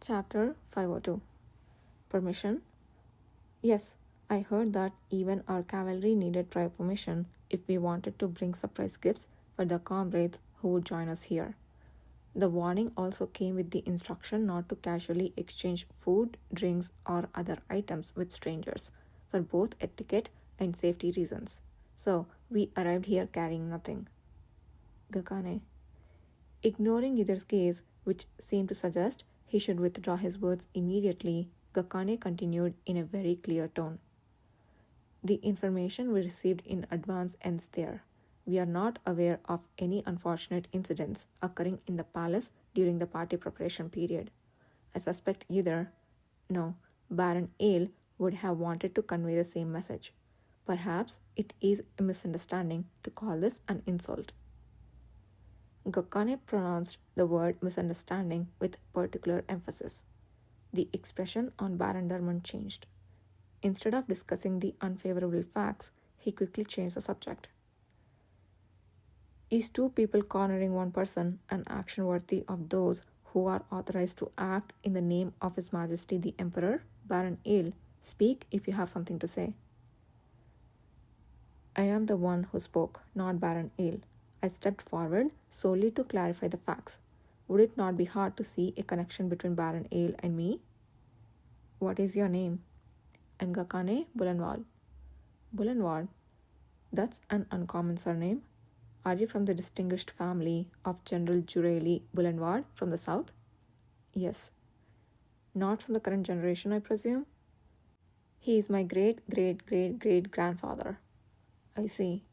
Chapter 502. Permission? Yes, I heard that even our cavalry needed prior permission if we wanted to bring surprise gifts for the comrades who would join us here. The warning also came with the instruction not to casually exchange food, drinks, or other items with strangers for both etiquette and safety reasons. So we arrived here carrying nothing. Gakane. Ignoring Yudhir's gaze, which seemed to suggest he should withdraw his words immediately, Gakane continued in a very clear tone. The information we received in advance ends there. We are not aware of any unfortunate incidents occurring in the palace during the party preparation period. I suspect Baron Ale would have wanted to convey the same message. Perhaps it is a misunderstanding to call this an insult. Gakane pronounced the word misunderstanding with particular emphasis. The expression on Baron Dermond changed. Instead of discussing the unfavorable facts, he quickly changed the subject. Is two people cornering one person an action worthy of those who are authorized to act in the name of His Majesty the Emperor? Baron Ale, speak if you have something to say. I am the one who spoke, not Baron Ale. I stepped forward solely to clarify the facts. Would it not be hard to see a connection between Baron Ale and me? What is your name? I'm Gakane Bulanwal. Bulanwal? That's an uncommon surname. Are you from the distinguished family of General Jureli Bulanwal from the south? Yes. Not from the current generation, I presume? He is my great-great-great-great-grandfather. I see.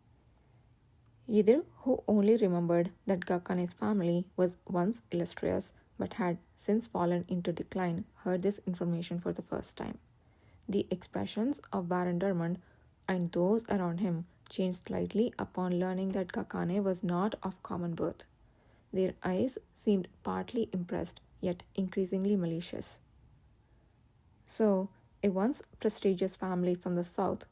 Yudhir, who only remembered that Gakane's family was once illustrious but had since fallen into decline, heard this information for the first time. The expressions of Baron Dermond and those around him changed slightly upon learning that Gakane was not of common birth. Their eyes seemed partly impressed, yet increasingly malicious. So, a once prestigious family from the south.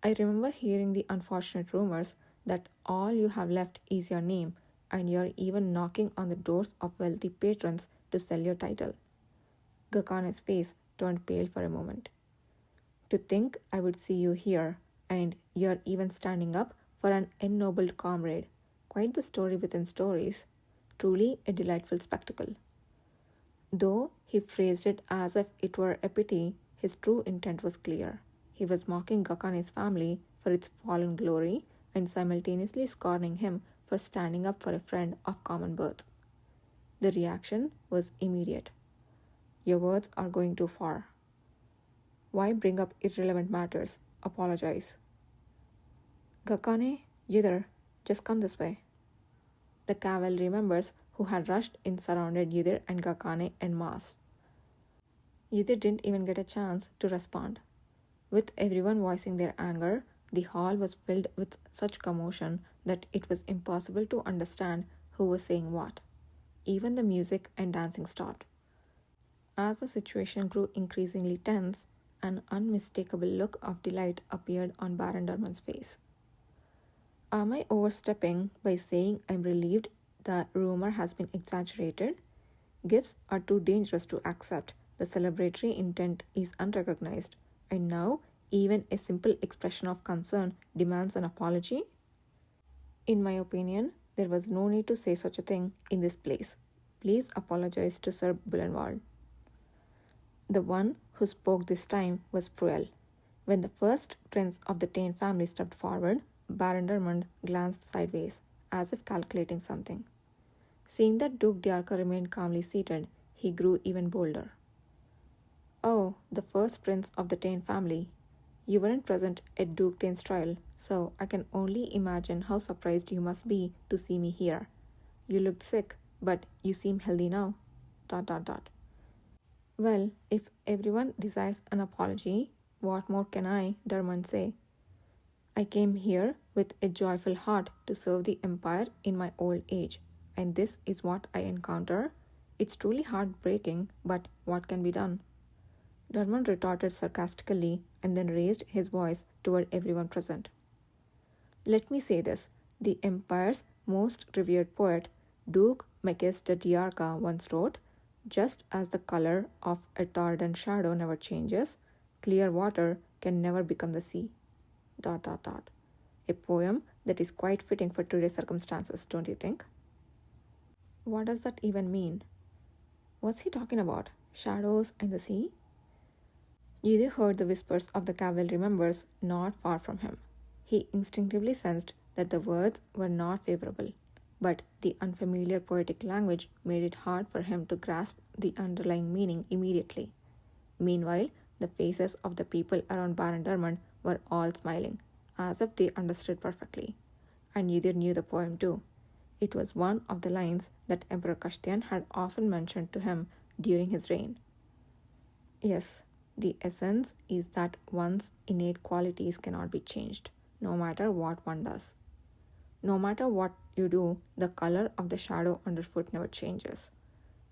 I remember hearing the unfortunate rumors that all you have left is your name, and you're even knocking on the doors of wealthy patrons to sell your title. Gakane's face turned pale for a moment. To think I would see you here, and you're even standing up for an ennobled comrade. Quite the story within stories. Truly a delightful spectacle. Though he phrased it as if it were a pity, his true intent was clear. He was mocking Gakane's family for its fallen glory and simultaneously scorning him for standing up for a friend of common birth. The reaction was immediate. Your words are going too far. Why bring up irrelevant matters? Apologize. Gakane, Yudhir, just come this way. The cavalry members who had rushed in surrounded Yudhir and Gakane en masse. Yudhir didn't even get a chance to respond. With everyone voicing their anger, the hall was filled with such commotion that it was impossible to understand who was saying what. Even the music and dancing stopped. As the situation grew increasingly tense, an unmistakable look of delight appeared on Baron Dermond's face. Am I overstepping by saying I'm relieved the rumor has been exaggerated? Gifts are too dangerous to accept. The celebratory intent is unrecognized, and now even a simple expression of concern demands an apology? In my opinion, there was no need to say such a thing in this place. Please apologize to Sir Bulanwal. The one who spoke this time was Pruel. When the first prince of the Tain family stepped forward, Baron Dermond glanced sideways, as if calculating something. Seeing that Duke d'Arca remained calmly seated, he grew even bolder. Oh, the first prince of the Tain family. You weren't present at Duke Tain's trial, so I can only imagine how surprised you must be to see me here. You looked sick, but you seem healthy now. ... Well, if everyone desires an apology, what more can I, Dermond, say? I came here with a joyful heart to serve the Empire in my old age, and this is what I encounter. It's truly heartbreaking, but what can be done? Dermond retorted sarcastically and then raised his voice toward everyone present. Let me say this. The Empire's most revered poet, Duke Marquis de d'Arca, once wrote, Just as the color of a tordant shadow never changes, clear water can never become the sea. ... A poem that is quite fitting for today's circumstances, don't you think? What does that even mean? What's he talking about? Shadows and the sea? Yudhir heard the whispers of the cavalry members not far from him. He instinctively sensed that the words were not favorable, but the unfamiliar poetic language made it hard for him to grasp the underlying meaning immediately. Meanwhile, the faces of the people around Baron Dermond were all smiling, as if they understood perfectly. And Yudhir knew the poem too. It was one of the lines that Emperor Kashtian had often mentioned to him during his reign. Yes, the essence is that one's innate qualities cannot be changed, no matter what one does. No matter what you do, the color of the shadow underfoot never changes.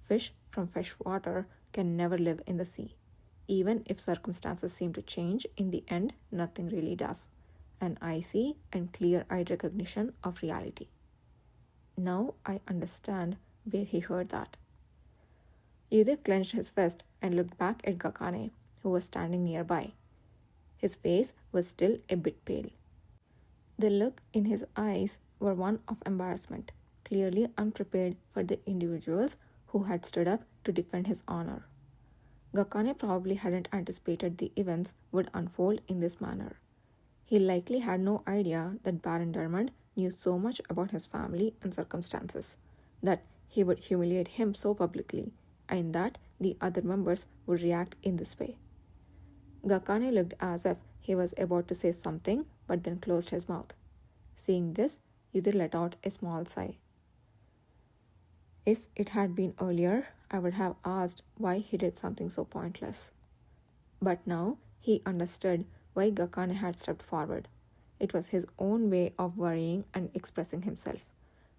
Fish from fresh water can never live in the sea. Even if circumstances seem to change, in the end, nothing really does. An icy and clear-eyed recognition of reality. Now I understand where he heard that. Yudhir clenched his fist and looked back at Gakane, who was standing nearby. His face was still a bit pale. The look in his eyes were one of embarrassment, clearly unprepared for the individuals who had stood up to defend his honor. Gakane probably hadn't anticipated the events would unfold in this manner. He likely had no idea that Baron Dermond knew so much about his family and circumstances, that he would humiliate him so publicly, and that the other members would react in this way. Gakane looked as if he was about to say something, but then closed his mouth. Seeing this, Yudhir let out a small sigh. If it had been earlier, I would have asked why he did something so pointless. But now he understood why Gakane had stepped forward. It was his own way of worrying and expressing himself,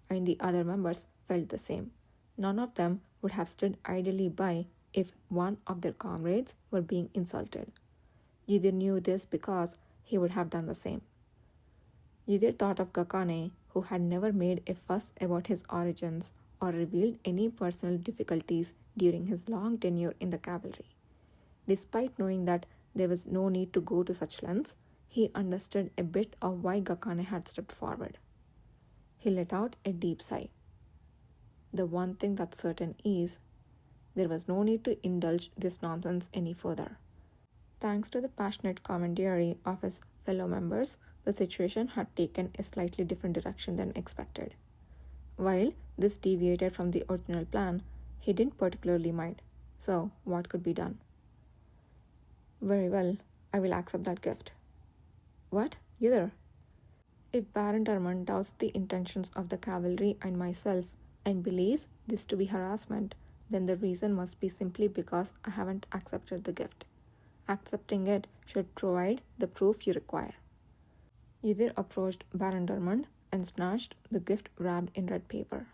and the other members felt the same. None of them would have stood idly by if one of their comrades were being insulted. Yudhir knew this because he would have done the same. Yudhir thought of Gakane, who had never made a fuss about his origins or revealed any personal difficulties during his long tenure in the cavalry. Despite knowing that there was no need to go to such lengths, he understood a bit of why Gakane had stepped forward. He let out a deep sigh. The one thing that's certain is, there was no need to indulge this nonsense any further. Thanks to the passionate commentary of his fellow members, the situation had taken a slightly different direction than expected. While this deviated from the original plan, he didn't particularly mind. So, what could be done? Very well, I will accept that gift. What? Yudhir? If Baron Dermond doubts the intentions of the cavalry and myself and believes this to be harassment, then the reason must be simply because I haven't accepted the gift. Accepting it should provide the proof you require. Yudhir approached Baron Dermond and snatched the gift wrapped in red paper.